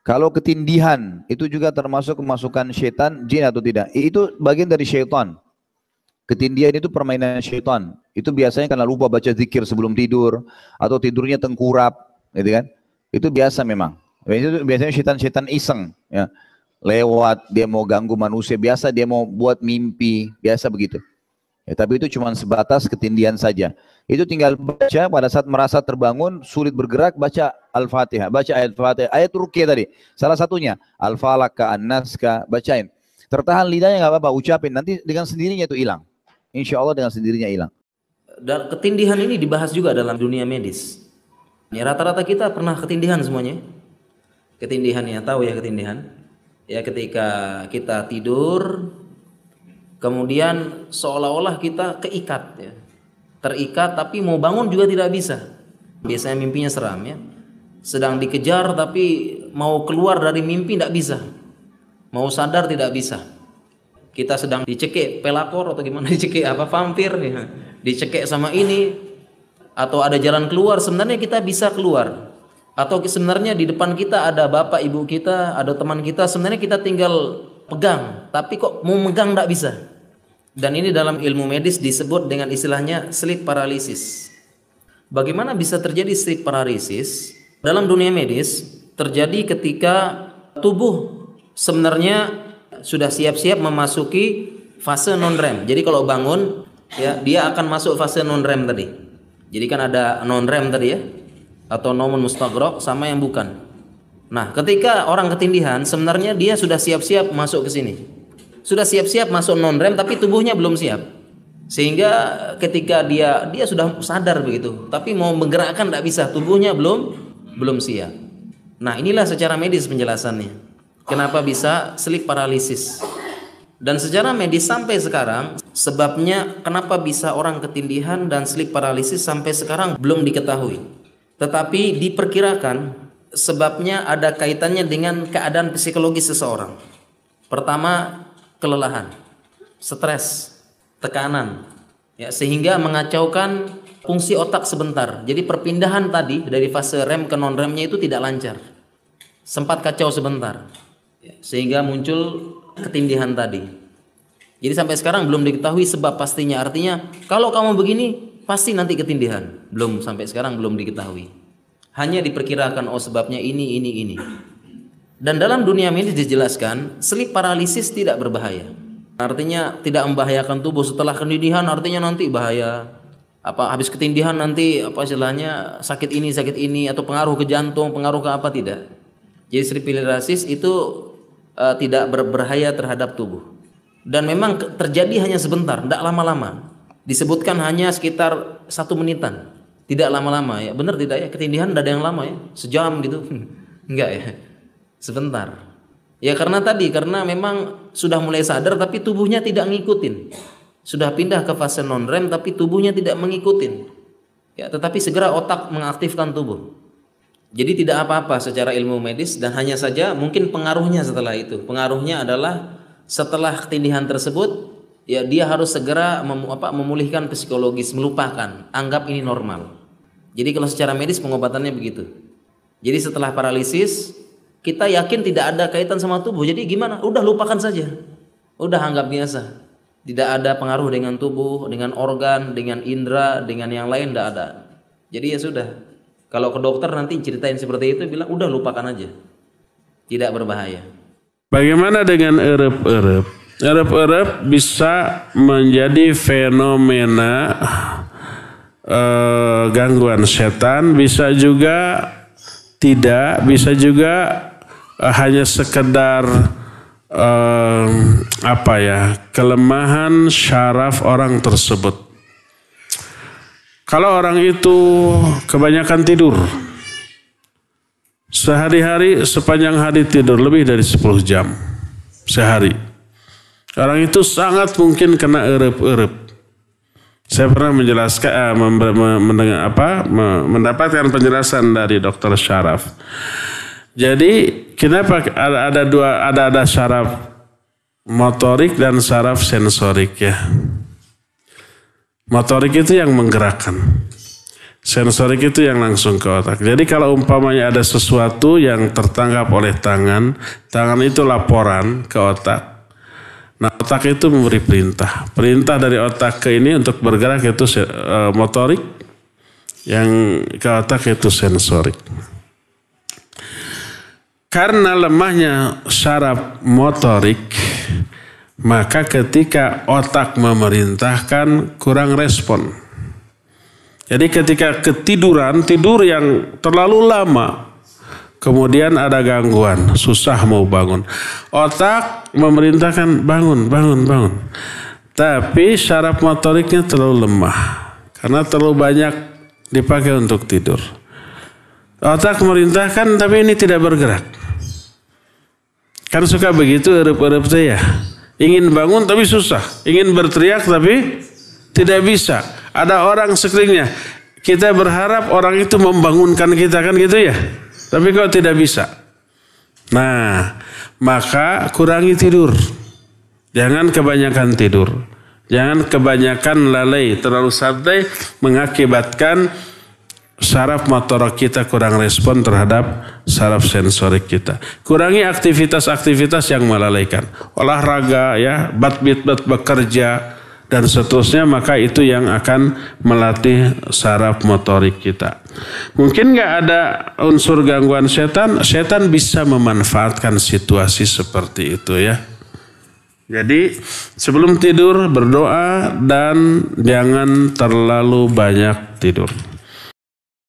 Kalau ketindihan itu juga termasuk kemasukan syaitan, jin atau tidak? Itu bagian dari syaitan. Ketindihan itu permainan syaitan. Itu biasanya karena lupa baca zikir sebelum tidur atau tidurnya tengkurap, gitu kan? Itu biasa memang. Itu biasanya syaitan-syaitan iseng, ya. Lewat dia mau ganggu manusia, biasa dia mau buat mimpi, biasa begitu. Ya, tapi itu cuma sebatas ketindihan saja. Itu tinggal baca pada saat merasa terbangun, sulit bergerak, baca Al-Fatihah, baca ayat Fatihah, ayat Ruqyah tadi. Salah satunya Al-Falaq ka An-Nas ka, bacain. Tertahan lidahnya nggak apa-apa, ucapin, nanti dengan sendirinya itu hilang. Insya Allah dengan sendirinya hilang. Dan ketindihan ini dibahas juga dalam dunia medis. Ya, rata-rata kita pernah ketindihan semuanya. Ketindihan ya, tahu ya ketindihan. Ya, ketika kita tidur, kemudian seolah-olah kita keikat ya. Terikat tapi mau bangun juga tidak bisa. Biasanya mimpinya seram ya. Sedang dikejar tapi mau keluar dari mimpi tidak bisa. Mau sadar tidak bisa. Kita sedang dicekik pelakor atau gimana, dicekik apa vampir ya. Dicekik sama ini atau ada jalan keluar, sebenarnya kita bisa keluar. Atau sebenarnya di depan kita ada bapak ibu kita, ada teman kita, sebenarnya kita tinggal pegang, tapi kok mau megang tidak bisa. Dan ini dalam ilmu medis disebut dengan istilahnya sleep paralysis. Bagaimana bisa terjadi sleep paralysis? Dalam dunia medis terjadi ketika tubuh sebenarnya sudah siap-siap memasuki fase non-REM. Jadi kalau bangun ya dia akan masuk fase non-REM tadi. Jadi kan ada non-REM tadi ya, atau nomun mustaghraq sama yang bukan. Nah, ketika orang ketindihan sebenarnya dia sudah siap-siap masuk ke sini. Sudah siap-siap masuk non-REM tapi tubuhnya belum siap. Sehingga ketika dia sudah sadar begitu, tapi mau menggerakkan tidak bisa, tubuhnya belum siap. Nah, inilah secara medis penjelasannya. Kenapa bisa sleep paralysis? Dan secara medis sampai sekarang sebabnya kenapa bisa orang ketindihan dan sleep paralysis sampai sekarang belum diketahui. Tetapi diperkirakan sebabnya ada kaitannya dengan keadaan psikologis seseorang. Pertama, kelelahan, stres, tekanan, ya, sehingga mengacaukan fungsi otak sebentar. Jadi perpindahan tadi dari fase REM ke non-REM-nya itu tidak lancar, sempat kacau sebentar, ya, sehingga muncul ketindihan tadi. Jadi sampai sekarang belum diketahui sebab pastinya. Artinya kalau kamu begini pasti nanti ketindihan. Sampai sekarang belum diketahui. Hanya diperkirakan oh sebabnya ini. Dan dalam dunia medis dijelaskan sleep paralysis tidak berbahaya. Artinya tidak membahayakan tubuh. Setelah ketindihan artinya nanti bahaya. Habis ketindihan nanti istilahnya sakit ini atau pengaruh ke jantung, pengaruh ke apa, tidak. Jadi sleep paralysis itu tidak berbahaya terhadap tubuh. Dan memang terjadi hanya sebentar, tidak lama-lama. Disebutkan hanya sekitar 1 menitan. Tidak lama-lama ya. Benar tidak ya? Ketindihan tidak ada yang lama ya. Sejam gitu. Enggak ya. Sebentar. Ya karena memang sudah mulai sadar tapi tubuhnya tidak ngikutin. Sudah pindah ke fase non-REM tapi tubuhnya tidak mengikutin. Ya, tetapi segera otak mengaktifkan tubuh. Jadi tidak apa-apa secara ilmu medis, dan hanya saja mungkin pengaruhnya setelah itu. Pengaruhnya adalah setelah ketindihan tersebut ya dia harus segera memulihkan psikologis, melupakan, anggap ini normal. Jadi kalau secara medis pengobatannya begitu. Jadi setelah paralisis kita yakin tidak ada kaitan sama tubuh. Jadi gimana? Udah lupakan saja. Udah anggap biasa. Tidak ada pengaruh dengan tubuh, dengan organ, dengan indera, dengan yang lain, tidak ada. Jadi ya sudah. Kalau ke dokter nanti ceritain seperti itu, bilang udah lupakan aja. Tidak berbahaya. Bagaimana dengan erep-erep? Erep-erep bisa menjadi fenomena gangguan setan, bisa juga tidak, bisa juga hanya sekedar kelemahan syaraf orang tersebut. Kalau orang itu kebanyakan tidur, sehari-hari sepanjang hari tidur lebih dari 10 jam sehari, orang itu sangat mungkin kena erep-erep. Saya pernah menjelaskan, mendapatkan penjelasan dari dokter syaraf. Jadi kenapa ada syaraf motorik dan syaraf sensorik ya? Motorik itu yang menggerakkan. Sensorik itu yang langsung ke otak. Jadi kalau umpamanya ada sesuatu yang tertangkap oleh tangan, tangan itu laporan ke otak. Nah, otak itu memberi perintah. Perintah dari otak ke ini untuk bergerak itu motorik, yang ke otak itu sensorik. Karena lemahnya syaraf motorik, maka ketika otak memerintahkan kurang respon. Jadi ketika ketiduran, tidur yang terlalu lama, kemudian ada gangguan, susah mau bangun. Otak memerintahkan bangun. Tapi syaraf motoriknya terlalu lemah, karena terlalu banyak dipakai untuk tidur. Otak memerintahkan tapi ini tidak bergerak. Kan suka begitu erup-erup saya. Ingin bangun tapi susah. Ingin berteriak tapi tidak bisa. Ada orang sekelilingnya. Kita berharap orang itu membangunkan kita, kan gitu ya. Tapi kok tidak bisa. Nah, maka kurangi tidur. Jangan kebanyakan tidur. Jangan kebanyakan lalai, terlalu santai mengakibatkan saraf motor kita kurang respon terhadap saraf sensorik kita. Kurangi aktivitas-aktivitas yang melalaikan. Olahraga ya, bat-bit bekerja dan seterusnya, maka itu yang akan melatih saraf motorik kita. Mungkin nggak ada unsur gangguan setan, setan bisa memanfaatkan situasi seperti itu ya. Jadi sebelum tidur berdoa dan jangan terlalu banyak tidur.